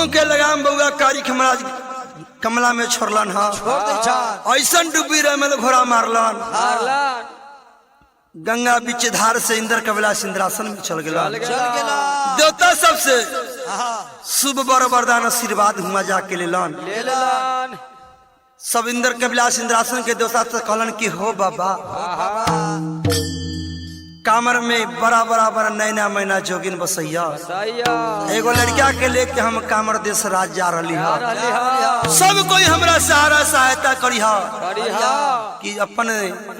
मुंह के लगाम बउआ कारिख महाराज कमला में छोड़लन हा ऐसन डूबी रमल घोड़ा मारलन गंगा बीच धार से इंद्र कबिला इंद्रासन में चल गया देवता सबसे शुभ बर वरदान आशीर्वाद हुआ जाके लेलन सब इंद्र कबिला इंद्रासन के देवता से कहलन कि हो बाबा कामर में बड़ा बड़ा नैना मैना जोगिन बसैया एगो लड़किया के लेके हम कामर देश राज जा रही है सब कोई हमरा सहारा सहायता करी कि अपन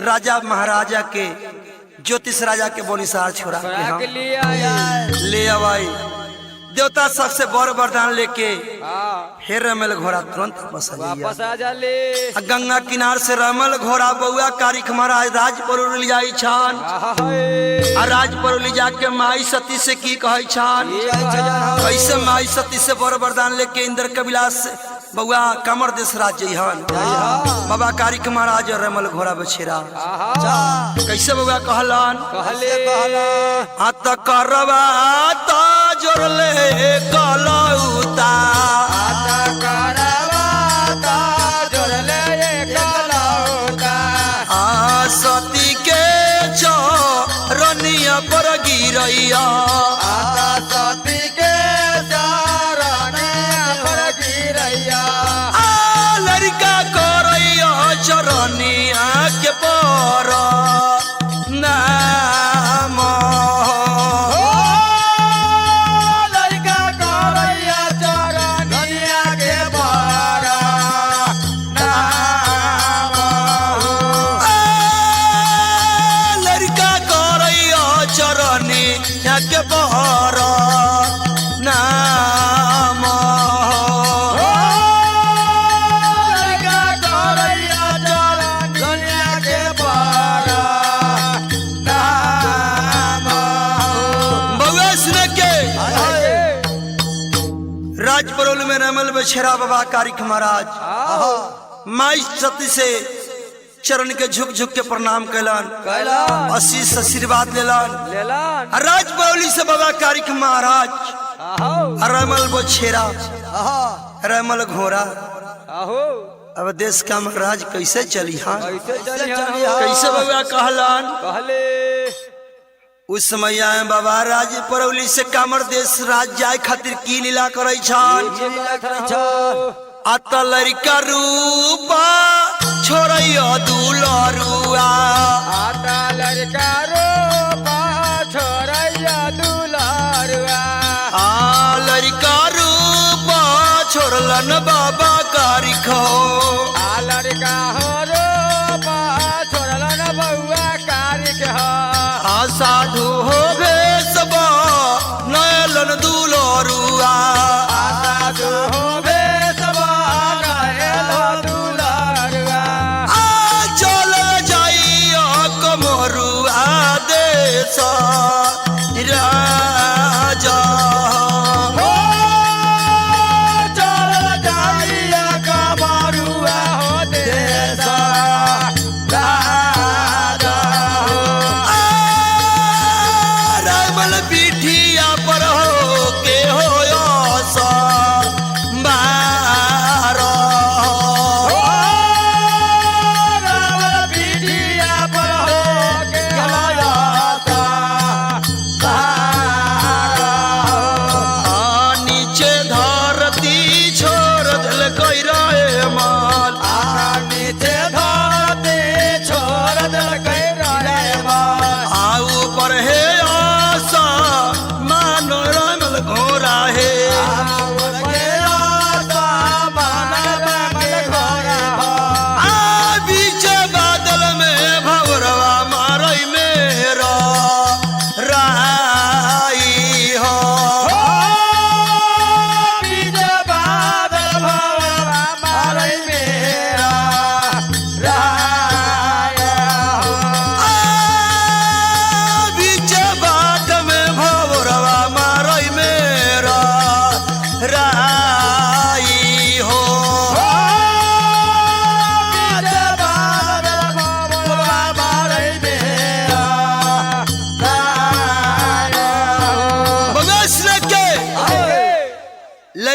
राजा महाराजा के ज्योतिष राजा के बोनी सहार छोड़ा के हम ले आवाई देवता सबसे बड़ वरदान लेके फिर रमल घोड़ा तुरंत वापस आ जा ले गंगा किनार से रमल घोड़ा बउआ कारिख महाराज राजपुर ले जाई छान आ राजपुर ले जाके माई सती से की कहै छान कैसे माई सती से बड़ वरदान लेके इंद्र कबिला से बउआ कमर देश राज जइहन बाबा कारिख महाराज रमल घोड़ा बछेरा कैसे बउआ कहलन हाथ करवा ता जोरले कलौता सती के चरनिया पर गिरैया सती के चरनिया पर गिरैया लड़का करैया चरनिया के पर नाम के बहर नाम बउआ सुने के राजपरोल में रमल बछेरा बाबा कारिख महाराज माई सती से चरण के झुक झुक के प्रणाम कैलन आशीष आशीर्वाद लेलन राजबौली से बाबा कारिख महाराज रमल बछेरा रमल घोड़ा अब देश का महाराज कैसे चली कैसे बाबा कहलन उस समय आए बाबा राजपरौली से कामर देश राज जाए खातिर की लीला करे आता लड़का रूपा छोड़ैया दुलरुआ आता लड़का रूपा छोड़ैया दुलरुआ लड़का रूपा छोड़लन बाबा कारिख लड़का रूपा छोड़लन बउआ कारिख साधु हो भेसबा नयलन दुलरुआ साधु हो राजा हो चल जाइया कमरुआ हो देश राजा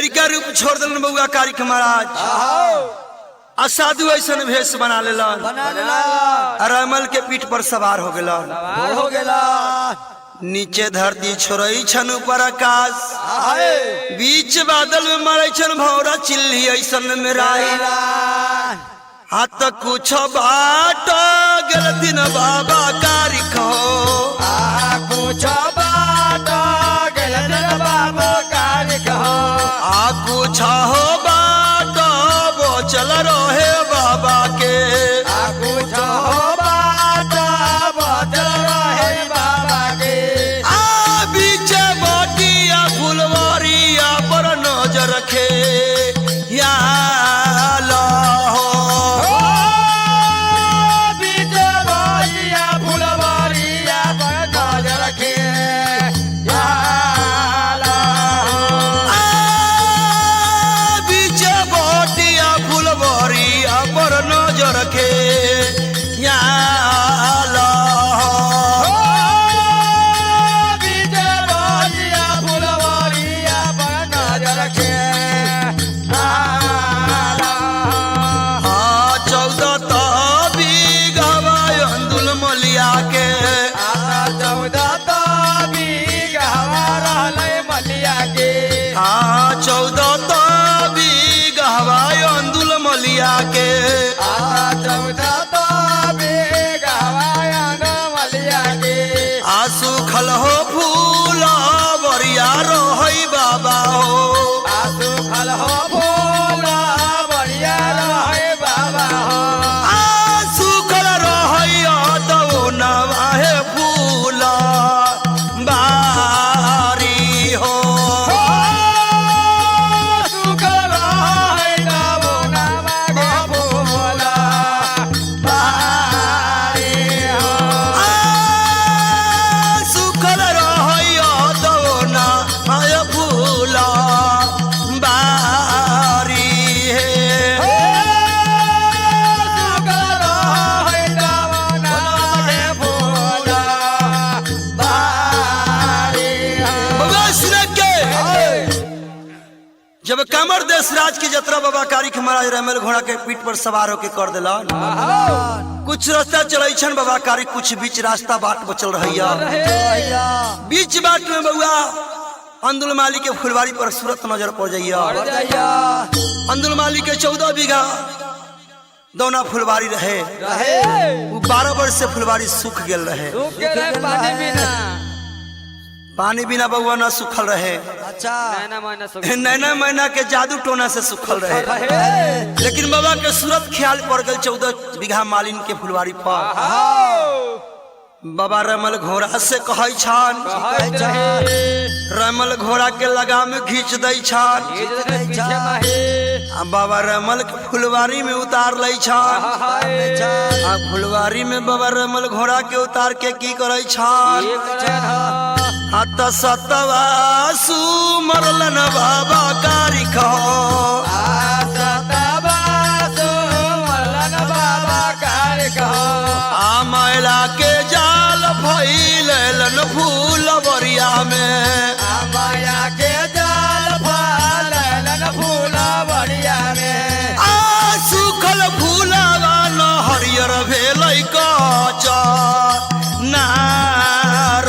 लड़का रूप छोड़ दिलन बउआ कारिक महाराज आ साधु ऐसा भेष बना लेलन रमल के पीठ पर सवार हो गेलन हो गेला नीचे धरती छोड़ई छन ऊपर आकाश बीच बादल में मारे छन भौरा चिल्ली ऐसन मेराई हाथ कुछ बाट गेल दिन बाबा कारिक कुछ बाट गेल दिन बाबा कारिक आ कुछ हो बाट चल रहे बाबा के कुछ हो बाट बचल रहे बाबा के आ बीच बटिया फुलवारिया पर नजर रखे या बीच बटिया फुलवारिया पर नजर रखे बीच बटिया फुलवारिया पर नजर रखे या बीच बटिया फुलवारिया पर नजर रखे 14 बीघा अंदुल मलिया के 14 बीघा रहले मलिया के 14 बीघा अंदुल मलिया के 14 बीघा मलिया के आ सुखल हो फूल बरिया रोहई बाबा हो आसु फल हो भोला बढ़िया रहे बाबा हो आ सुखल रोहई दो नवाहे फूल बारी हो सुखल है नवो नवा भोला बारी हो आ सुखल रोहई दो नवाहे फूल बारी है सुखल है नवो नवा भोला बारी हो बाबा सुन के जब कामर देश राज की यात्रा बाबा कारिक महाराज रमल घोड़ा के पीठ पर सवार होके कर दिलन कुछ रास्ता चलै छन बाबा कारिक कुछ बीच रास्ता बाट बचल रहैया बीच बाट में बउआ अंदुल माली के फुलवारी पर सूरत नजर पड़ जाइया अंदुल माली के 14 बीघा दौना फुलवारी रहे वो 12 वर्ष से फुलवारी सूख गेल रहे पानी बिना बउआ न सूखल रहे नैना मैना के जादू टोना से सूखल रहे लेकिन बाबा के सूरत ख्याल पड़ गल 14 बीघा मालिन के फुलवारी पर बाबा रमल घोड़ा से कहै छान रमल घोड़ा के लगाम खींच दै छान आ बाबा रमल के फुलवारी में उतार लै छान आ फुलवारी में बाबा रमल घोड़ा के उतार के की करै छान हाथ सतवा सुमरलन बाबा कारिक आ मैला के जाल फैलन फूल बरिया में आ सुखल फूलवा न हरियर भेलै कच नार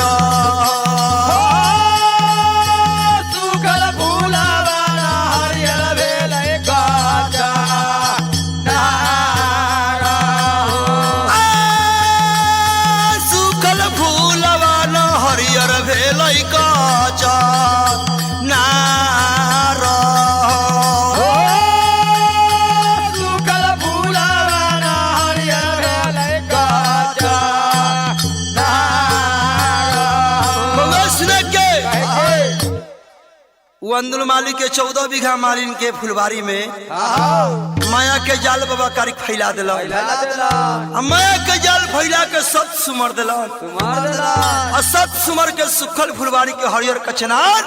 सुखल फूलवा न हरियर भेलै कच नार बउआ सुन के वो अंदुल माली के 14 बीघा मालिन के फुलवारी में माया के जाल बाबा कारिक फैला दिलन माया के जाल फैला के सत सुमर दिलन असत सुमर के सुखल फुलवारी के हरियर कचनार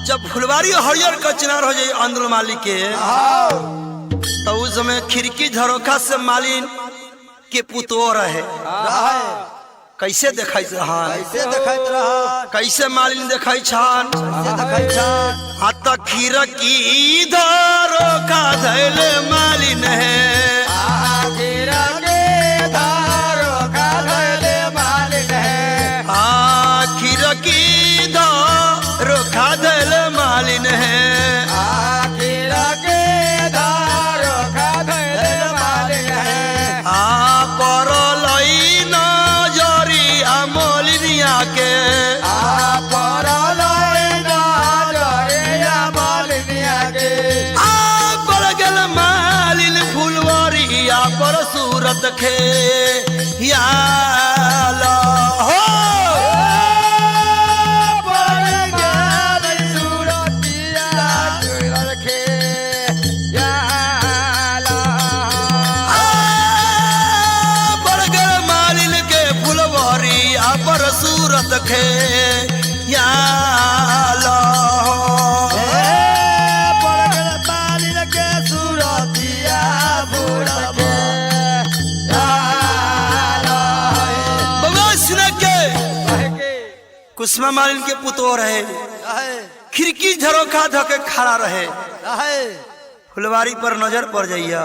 जब फुलवारी हरियर कचनार हो जाए अंदुल माली के तो उस समय खिड़की झरोखा से मालिन के पुतो रहे कैसे देखै रहन कैसे देखैत रहन कैसे मालिन देखै छन कैसे देखै छन हाथ खिड़की धरो का धैले मालिन है आखिर के धारो का धैले मालिन है खिड़की धरो का धैले मालिन है आखिर के धारो का धैले मालिन है परलई नजरिया मोलिनिया के परलई नजरिया मोलिनिया के पड़ गल मालिन फुलवरिया पर सूरत खे याल हो पर सूरत खे याल मालिन के सूरतिया के कुसुमा मालिन के पुतो रहे खिड़की झरोखा धके खड़ा रहे फुलवारी पर नजर पड़ जाइया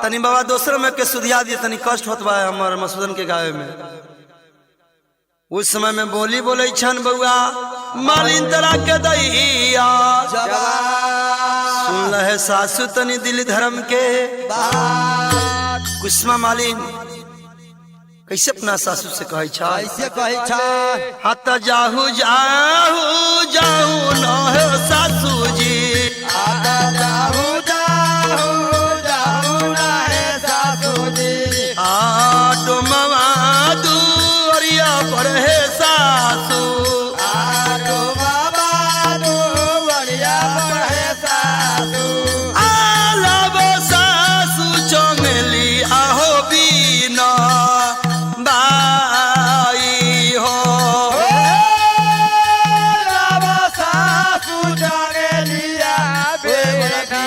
तनी बाबा दोसर में के सुधिया दिए तनी कष्ट होत बा हमर मसूदन के गावे में उस समय में बोली बोले छन बउआ मालिन तरा के दैया सुन लहे सासु तनी दिल धर्म के कुसुमा मालिन कैसे अपना सासु से कहे छा कैसे कहे छा हाथ जाहू जाहू जाहू न हो सासू जी आता जाहू जाहू जाहू ना है सासू जी डोमवा दुअरिया पर है सासू बाबा दो बढ़िया पर है सासू आलब सासू चंगली आहो बीना बाई हो बाबा सासू जाने लिया बेटी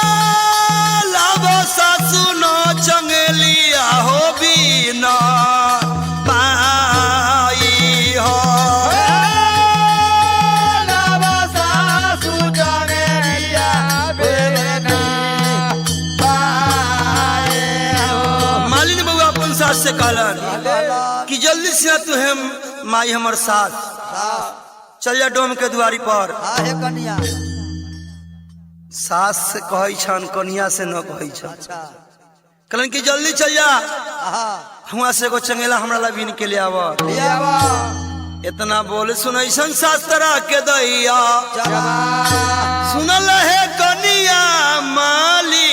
आलब सासू न चंगलिया हो बीना बाई हो बाबा सासू जाने लिया बेटी मालिन बउआ अपन सास से कहलन कि जल्दी से तू हम माई हमर साथ चल जा डोम के दुआरी पर आहे कन्या सास से कहै छन कन्या से न कहै छन अच्छा कहलन कि जल्दी चल जा आहा हुआ से एगो चंगेला हमरा ला बीन के ले आवा लियावा इतना बोले सुनैसन सास तरा के दैया चला सुनल है कन्या माली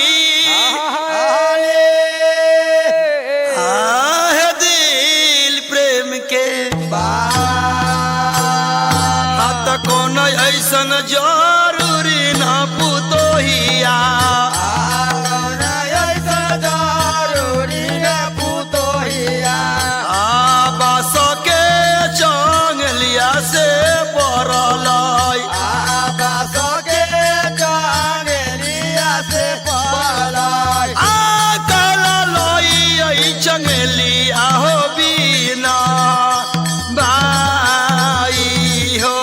आहे दिल प्रेम के हाथ कौन ऐसन जरूरी ना पुतोहिया बास के चंगलिया से पड़लाई काला लई चंगलिया हो बीना बाई हो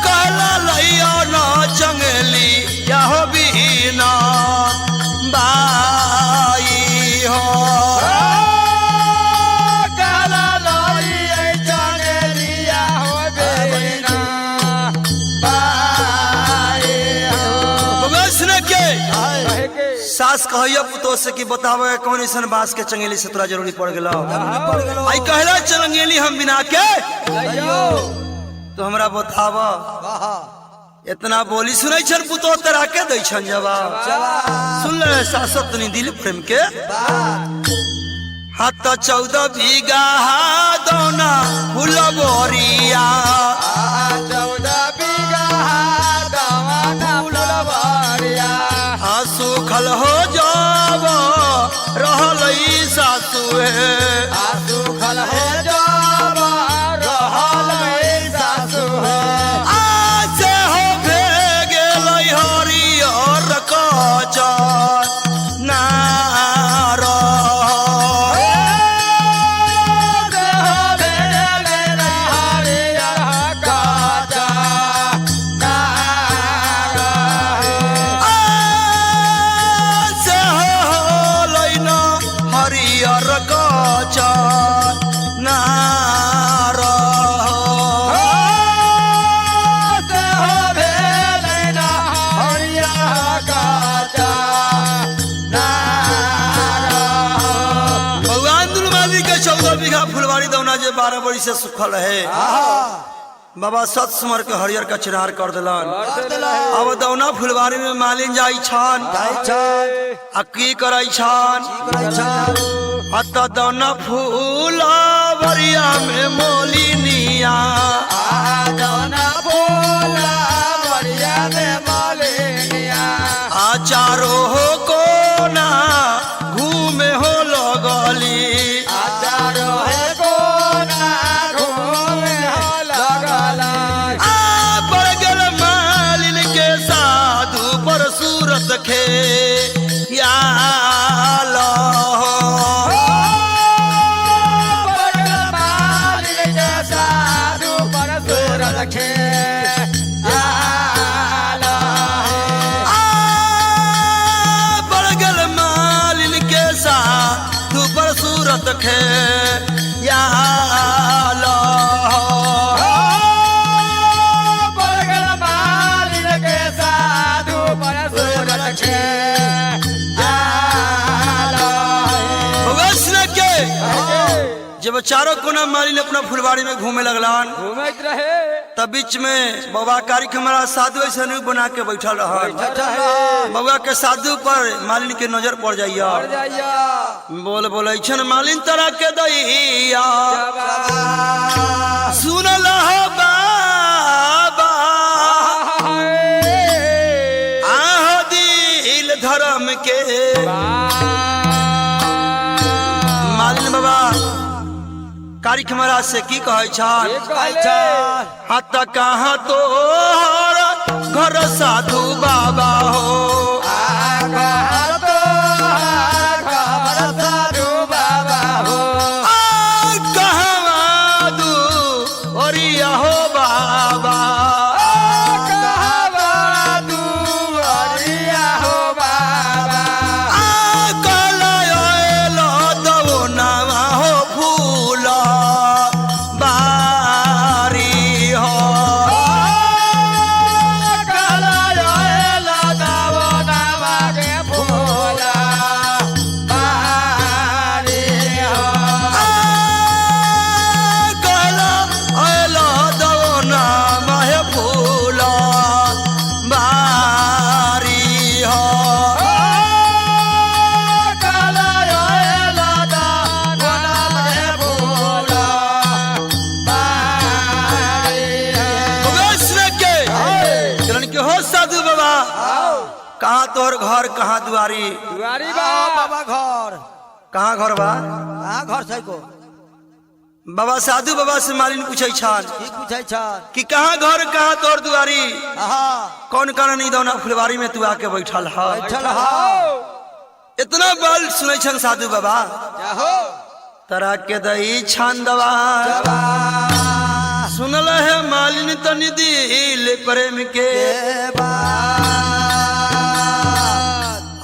काला लइयो न चंगली या हो बीना बाई हो सास कहियो पुतो से कि बतावे कौन ऐसा बांस के चंगेली से तोरा जरूरी पड़ गेलो आई कहला चंगेली हम बिना के तो हमरा बतावा इतना बोली सुनै छन पुतो तरा के दै छन जवाब सुन ले सासत नी दिल प्रेम के हाथ 14 बीघा दौना फूल बोरिया 14 बीघा दौना फूल बोरिया सुखल हो जाब रहल सासु सासू है सुखल हो जब रहल में सासू है आसे हो भेगे लई हरियर कचर नार फुलवारी दौना जे 12 बड़ी से सुखल है बाबा सत सुमर के हरियर का चिनार कर दिलन अब दौना फुलवारी में मालिन जाई छान आ की करई छान अत दौना फुलवरिया में मोलिनिया आचारो हो कोना घूमे हो लगली खे याल साधु पर सूरत खे बड़गल मालिन के साधु पर सूरत खे याल जब चारों कोना मालिन अपना फुलवारी में घूमे लगलान घूमत रहे तब बीच में बाबा कारिक हमारा साधु ऐसा बना के बैठा रहा बाबा के साधु पर मालिन के नजर पड़ जाइया बोल बोले छन मालिन तरह के दैया सुन लहो बाबा आह दिल धर्म के मालिन बाबा कारिक महाराज से की कहे हाथ कहाँ तो घर साधु बाबा हो कहाँ दू ओरिया हो बाबा कहाँ तोहर घर कहाँ दुआरी बाबा घर कहाँ घर बा घर से को बाबा साधु बाबा से मालिन पूछे छान कि कहाँ घर कहाँ तोहर दुआरी कौन कारण दौना फुलवारी में तू आके बैठल इतना बाल सुने छन साधु बाबा तरा के दई छान दवा सुनल है मालिन तनि दिल प्रेम के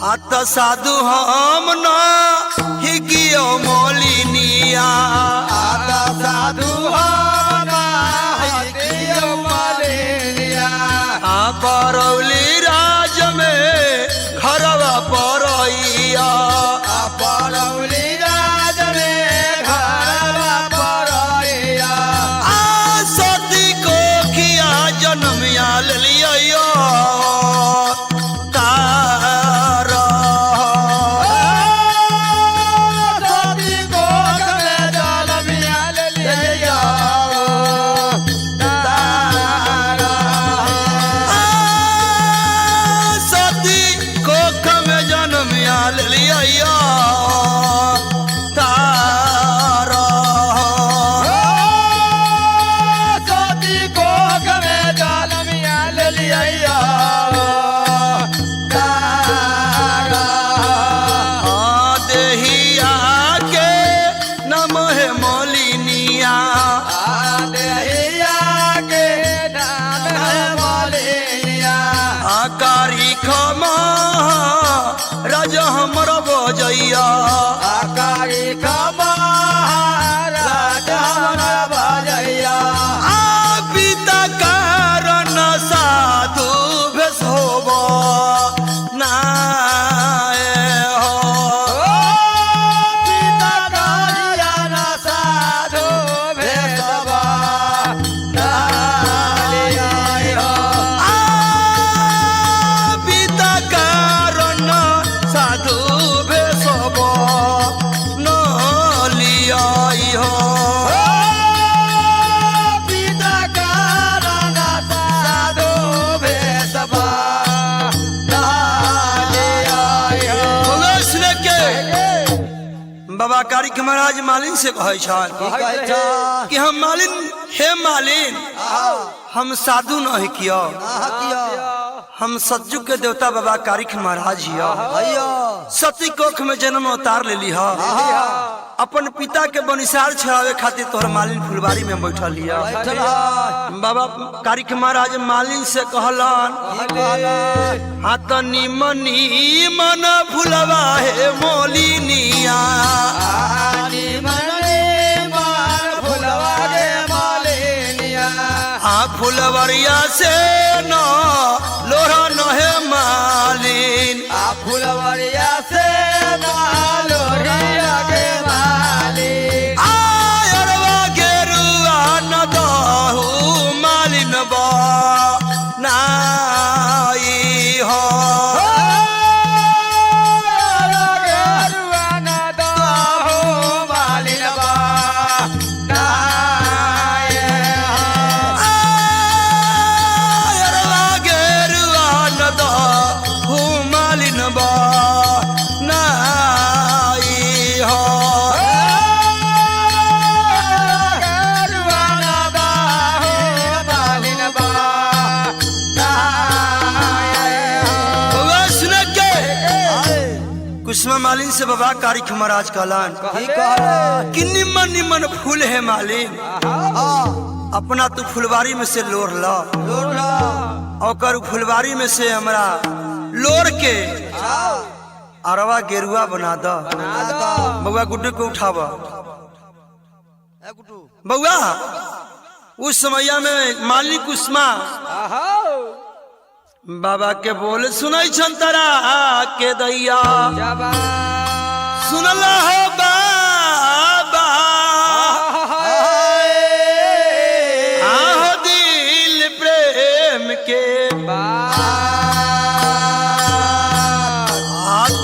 आत साधु हम न हिगियो मोलिनिया साधु परौली राज में घरवा परैया परौली राज में घरवा परैया सती को किया जन्मिया लिया लिया तारा कारी महाराज हमारा भजैया पिता कारण साधु भेष होबो ना पिता कारण साधु भेषवा पिता कारण साधु भेष होबो न लियाई हो पिता कारण साधु भेषवा बाबा कारिक महाराज मालिन से कहे छन कि हम मालिन हे मालिन हम साधु नहीं किया हम सतयुग के देवता बाबा कारिक महाराज हिया सती कोख में जन्म अवतार ले ली अपन पिता के बनिसार छड़ावे खातिर तोहर मालिन फुलवारी में बैठल लिया बाबा कारिक महाराज मालिन से कहलन हाथ निमन निमन फुलवा हे मोलिनिया फुलवरिया से न लोहा नहे मालिन फुलवरिया से लोरिया के मालिन आयरवा गेरुआ न दहु मालिन बा नाई हो कुसुमा मालिन से बाबा कारिक महाराज कहलन कि निमन निमन फूल है मालिन अपना तू फुलवारी में से लोर ला और फुलवारी में से हमरा लोर के अरवा गेरुआ बना द बउआ गुड्डू को उठावा बउआ उस समय में मालिक कुसुमा बाबा के बोल सुनाई छन तारा के दैया सुनला हो बाबा आहो दिल प्रेम के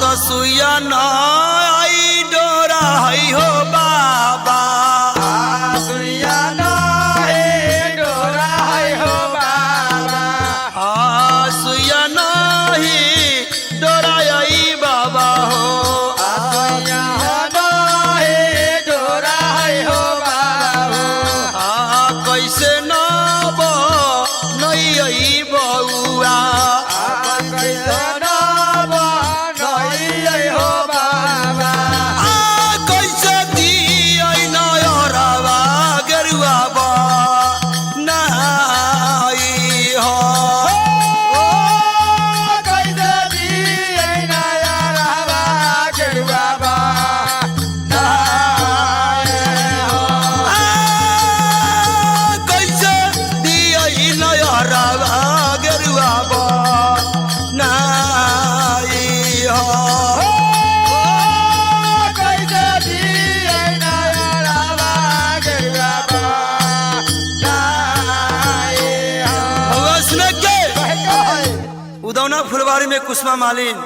तो सुया न आई डोरा है हो बाबा सुया न डोरा है हो बाबा सुया नाही डोराई बाबा हो सुया नहीं डोरा है हो बाबा कैसे नब नहीं आई बउआ कैसे नब नहीं हो बाबा कैसे दिए नयरवा गेरुआ बा नाई हो उदौना फुलवारी में कुसुमा मालिन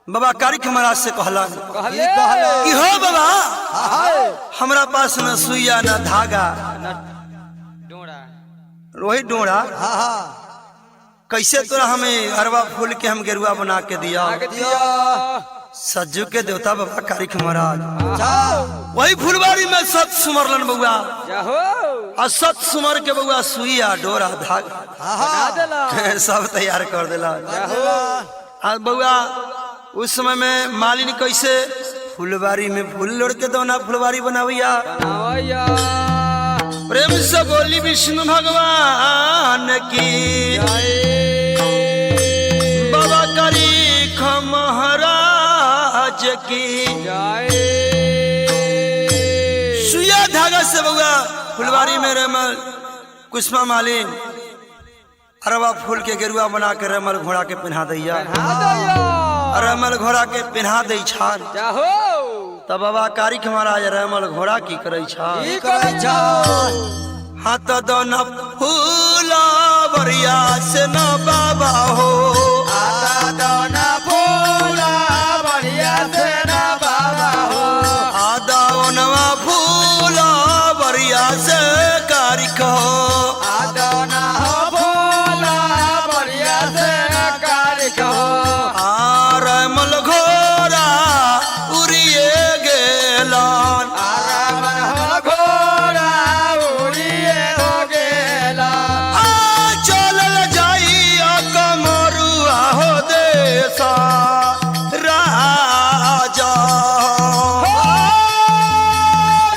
बाबा कारिक महाराज से कहलन कि हो बाबा हमरा पास न सुइया न धागा रोही डोरा कैसे तोरा हमें अरवा फूल के हम गेरुआ बना के दिया सज्जू के देवता बाबा कारिक महाराज वही फुलवारी में सत सुमरलन बउआ और सत सुमर के बउआ सुइया डोरा धागा सब तैयार कर दिला बउआ उस समय में मालिनी कैसे फुलवारी में फूल लोड़ के दौना फुलवारी बनावैया प्रेम से बोली विष्णु भगवान की बाबा कारिक महाराज की कुसमा मालिन अरबा फूल के गेरुआ बना के रमल घोड़ा के पहना दैया, रमल घोड़ा के पहना दे छान। तब बाबा कारिक महाराज रमल घोड़ा की करे छान। हाथ दोन फूला बरिया से न बाबा हो, आदावनवा फूला बरिया से कारिक हो, रमल घोड़ा उड़िए गेलन, चलल जाइया कमरुआ हो देसा राजा,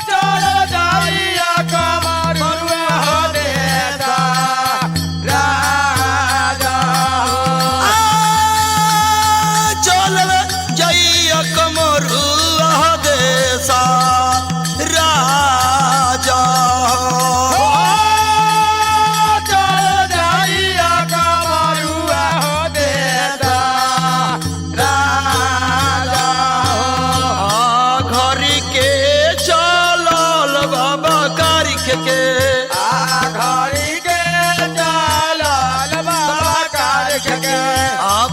चलल जाइया कमरुआ हो देसा राजा। घरी के चलल बाबा कारिक के,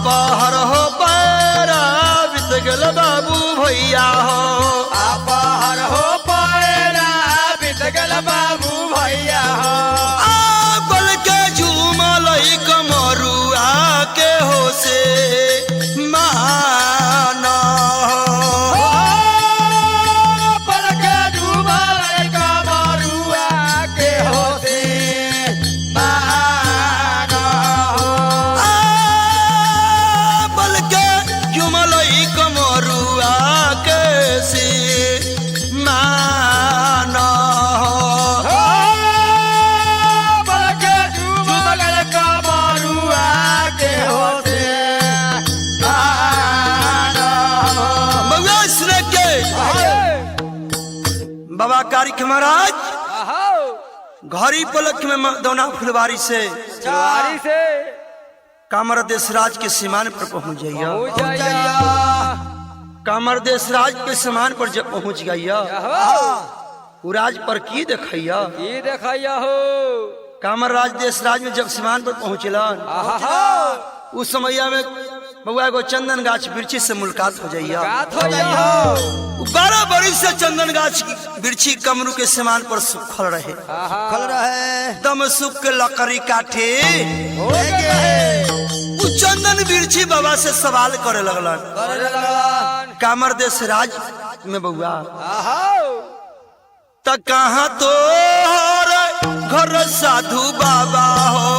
बाहर हो पैरा बीत गल बाबू भैया हो, बल के झूमल कमरुआ के हो से माना हो, बल के झूमल कमरुआ के से माना हो। बउआ सुने के बाबा कारिक महाराज घड़ी पलक में दौना फुलवारी से कामर देशराज के सीमान पर पहुंच जाइया। कामर देशराज के सीमान पर जब पहुंच गइया, राज पर की देखैया हो कामर राज देशराज में जब सीमान पर पहुंचलन, उस समय में बउआ एगो चंदन गाछ बिरछी से मुलाकात हो जाइया। 12 बरिस से चंदन गाछ की बिरछी कमरू के सीमान पर सुखल रहे, दम सुख के लकड़ी काटे उ चंदन बिरछी बाबा से सवाल करे लगलन। कामर देशराज में बउआ त कहाँ तो घर साधु बाबा हो,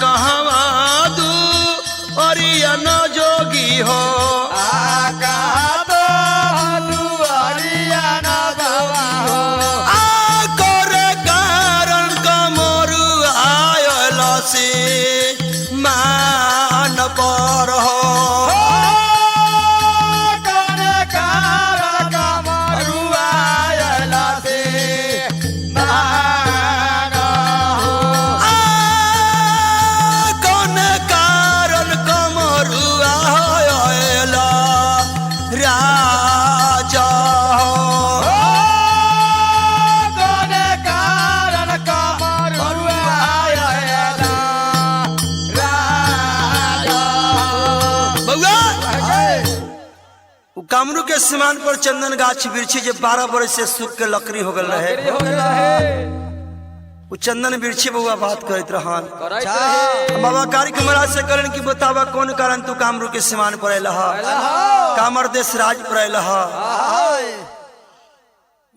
कहवा दू अरियन जोगी हो, करे कारण कमरू आयल से मान पर हो, कामरू के सीमान पर चंदन गाछ बिरछी जब 12 बरस से सूख के लकड़ी हो गल रहे, वो चंदन बिरछी बउआ बात करत रहन। बाबा कारिक महाराज से करन कि बतावा कौन कारण तू कामरू के सीमान पर अइला, कामर देशराज पर अइला।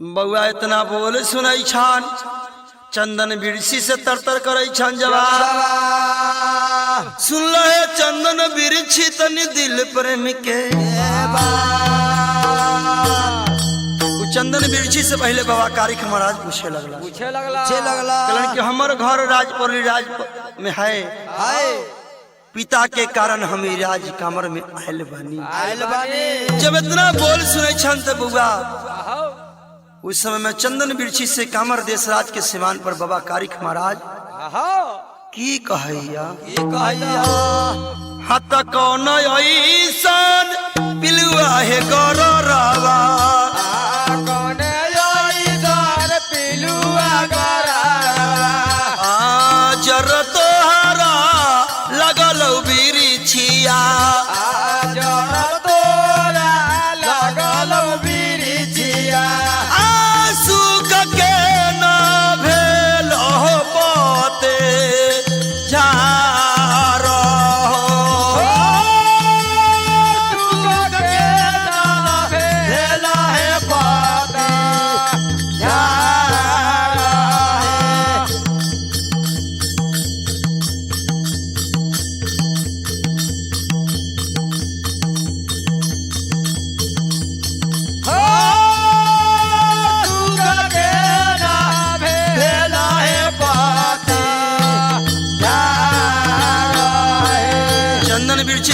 बउआ इतना बोले सुनाई छान, चंदन बिरछी से तरतर करई छान जवाब। सुन ले चंदन बिरछी तनी दिल प्रेम के, चंदन बिरछी से पहले बाबा कारिक महाराज पूछे लगला कहलन कि हमर घर राजपुरी राज में है, पिता के कारण हम राज कामर में आयल बानी। आयल बानी जब इतना बोल सुने छन तो बुआ उस समय में चंदन बिरछी से कामर देशराज के सिवान पर बाबा कारिक महाराज की कहैया हाथ कौन ऐसन पिलुआ है गौरवा कौन ऐसन पिलुआ गौरवा जर तोहरा लगल बिरिछिया जर तोरा लगल बिरिछिया सुख के न भेल पते झार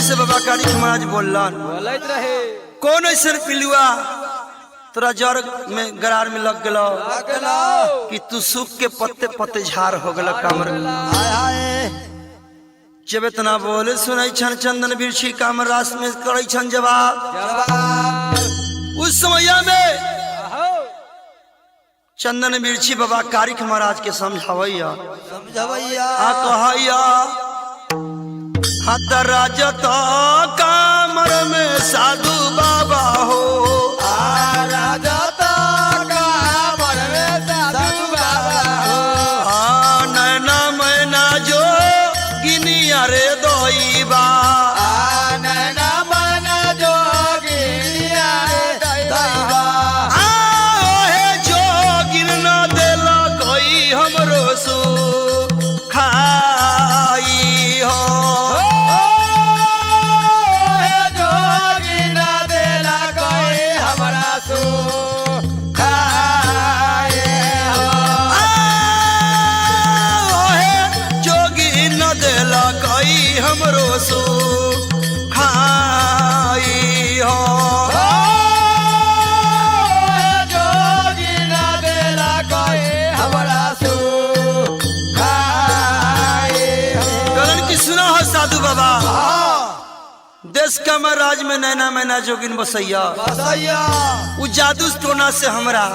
से बाबा कारिक महाराज बोलन रहे कौन ऐसा पिलुआ तोरा जड़ में गरार में लग गलो कि तू सूख के पत्ते पत्ते झाड़ हो गल कामर जब इतना बोले सुनाई छन चंदन बिरछी कामर रास में करे छन जवाब उस समय में चंदन बिरछी बाबा कारिक महाराज के समझावैया कहैया हाथ राजत कामर में साधु बाबा हो राजत कामर में साधु बाबा हो नैना मैना जो गिनिया रे दोईबा नैना मैना जो गिनिया रे दोईबा हे जो गिन न देला कोई हमरो सु खाई हो हमरो सो खाई हो जोगी ना देला कोई हमरा सो खाई हो गलन की सुना हो साधु बाबा देश का महाराज में नैना मैना जोगिन बसैया उ जादू टोना से हमरा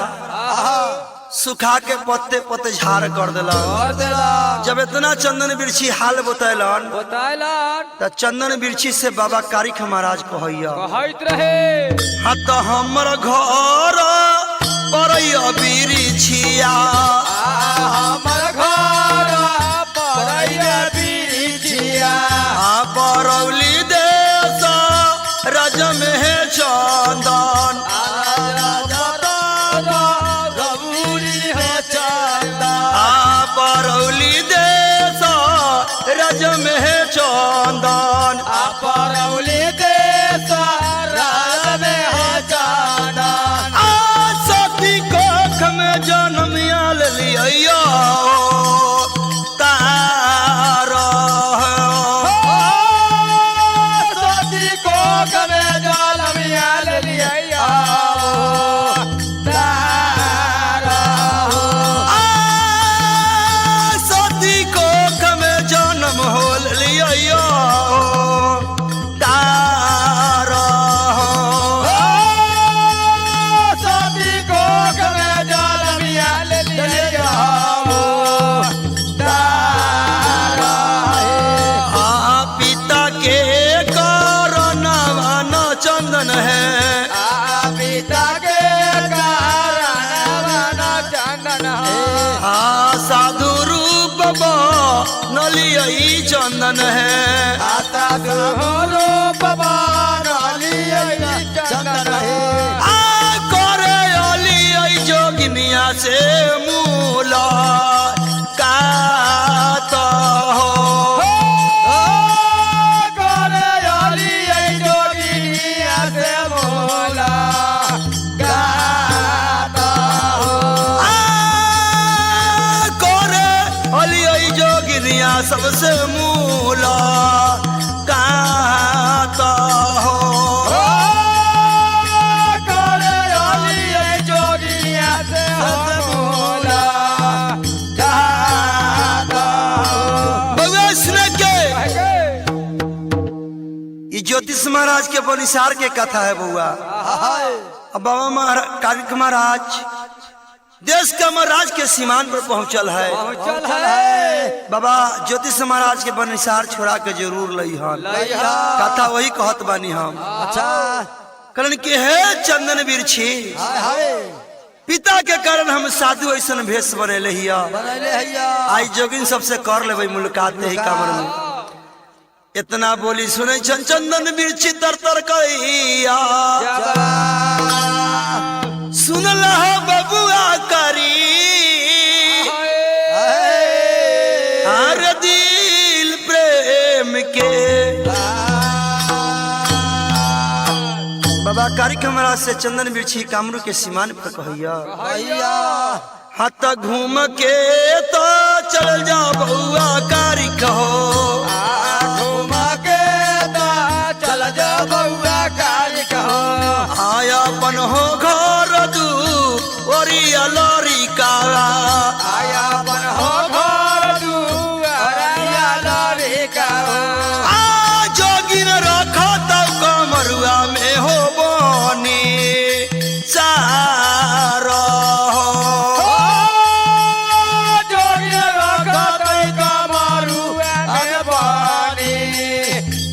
सुखा के पत्ते पत्ते झाड़ कर देला जब इतना चंदन बिरछी हाल बतैलन त चंदन बिरछी से बाबा कारिक महाराज कहैया हाँ तो हमर घर पर बिरछिया हमर घर पर बिरछिया परौली देश राज में है चंदन परौली देश राज में है चंदन परौली देश राज में है चंदन सती कोख में जन्म लिया तार सती कोख में जन्म लिया चंदन है पिता के कारण चंदन है साधु रूप नलियई चंदन है साधु रूप नलियई चंदन है करे अलियई जोगिनिया से मूला कात हो सबसे मूला ज्योतिष महाराज के बनिसार के कथा है बउआ। अब बाबा महाराज कारिक महाराज देश के महाराज के सीमान पर पहुंचल है। बाबा ज्योतिष महाराज के बनिसार छोड़ा के जरूर लई हन। कथा वही कहत बानी हम। अच्छा कारण के है चंदन बिरछी पिता के कारण हम साधु ऐसा भेष बनेले हिया। आई जोगिन सबसे कर ले मुलाकात ही कमर में इतना बोली सुने चंदन बिरछी तर तर करिया सुन लहो बबुआ करी हर दिल प्रेम के। बाबा कारिक महाराज से चंदन बिरछी कामरू के सीमान पर कहैया हाथ घूम के तो चल जा बउआ कारिक हो। घूम के तो चल जा बउआ कारिक हो। आया अपन हो घर दू ओरिया लोरी काला। आया अपन हो घर दू ओरिया लोरी काला। आ जोगिन रखो तब कमरुआ में हो बनी सारो हो। जोगिन रखो तब कमरुआ में बनी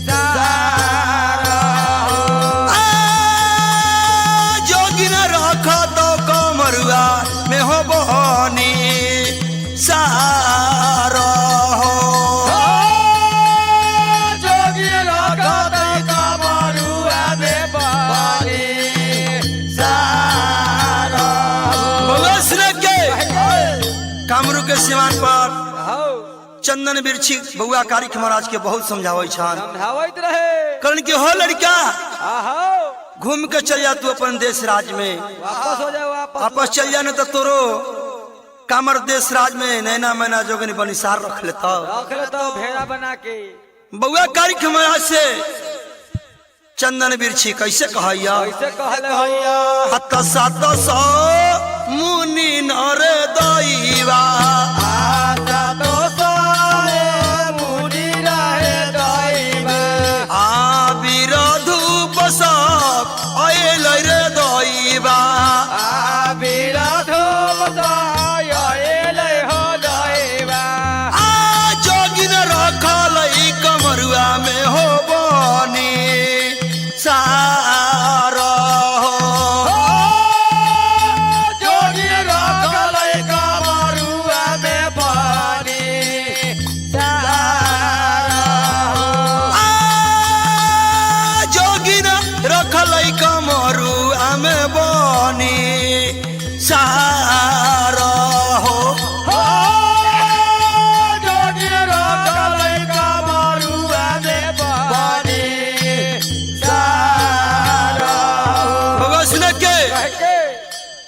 सारो हो। जोगिन रखो तो कमरुआ में हो बनी सारो हो। जोगिन रखो तब कमरुआ में बनी सारो हो। बगस के कामरू के सीमान पर चंदन बिरछी बउआ कारिक महाराज के बहुत समझावे छान। समझावत रहे कारण के हो लड़का आहो घूम के चल जा तू अपन देश राज में। वापस हो जाओ वापस चल जाने तो तोरो कामर देश राज में नैना मैना जोगनी बनिसार रख लेता। रख ले तो भेड़ा बना के बउआ कारिक महाराज से चंदन बिरछी कैसे कहैया कैसे कहले भैया हत सात सौ मुनि नर दैवा। आजा तो सारे मुनि रहे दैवा। आ विरोधूप सब अयल रे दैवा। बीरा धूप साये हो दैवा। आ जोगिन रखल कमरुआ में हो बनी सारो हो। जोगिन रखल कमरुआ में बनी सारो हो। आ जोगिन रखल कमरुआ में बनी सारो हो। जोगिन रखल कमरुआ में बनी सारो हो। भगवान सुन के कह के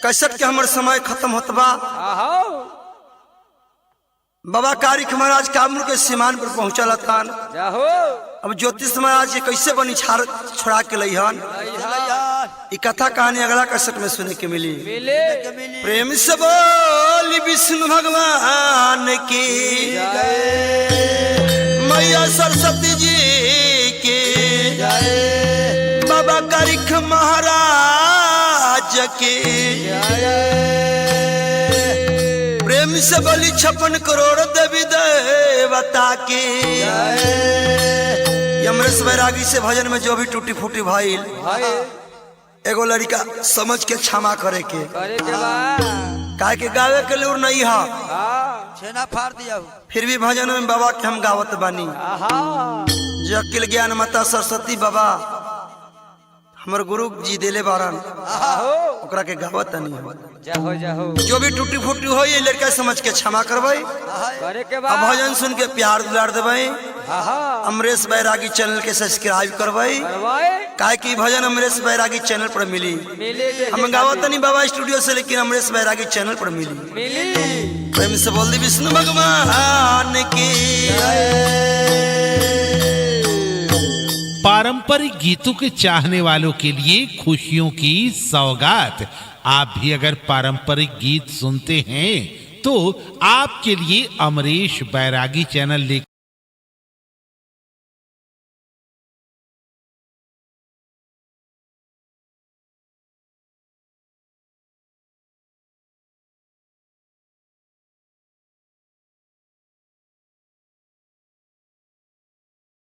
कैसेट के हमर समय खत्म होत बा। आहो बाबा कारिक महाराज कामरू के सीमान पर पहुंचल हन। जाहो अब ज्योतिष महाराज जी कैसे बनी छोड़ा के लईहन। ई कथा कहानी अगला कैसेट में सुने के मिली। मिले प्रेम से बोली विष्णु भगवान की मैया सरस्वती जी की बाबा कारिक महाराज की प्रेम से बोली 56 करोड़ देवी देवता की। यमरेश बैरागी से भजन में जो भी टूटी फूटी भइल एगो लड़का समझ के क्षमा करे के करे के बा काहे के गावे के लूर नहीं है। छेना फाड़ दिया फिर भी भजन में बाबा के हम गावत बानी। आहा जो अकिल ज्ञान माता सरस्वती बाबा हमर गुरु जी देले बारन आहो ओकरा के गावत नहीं हो। जाहो जाहो जो भी टूटी फूटी हो ये लड़का समझ के क्षमा करबई। करे के बा अब भजन सुन के प्यार दुलार देबई। आहा अमरेश बैरागी चैनल के सब्सक्राइब करबई। करवाए काहे की भजन अमरेश बैरागी चैनल पर मिली। मिले हम गावत नहीं बाबा स्टूडियो से लेकिन अमरेश बैरागी चैनल पर मिली। मिली प्रेम से बोल दी विष्णु भगवान की। पारंपरिक गीतों के चाहने वालों के लिए खुशियों की सौगात। आप भी अगर पारंपरिक गीत सुनते हैं तो आपके लिए अमरेश बैरागी चैनल लेकर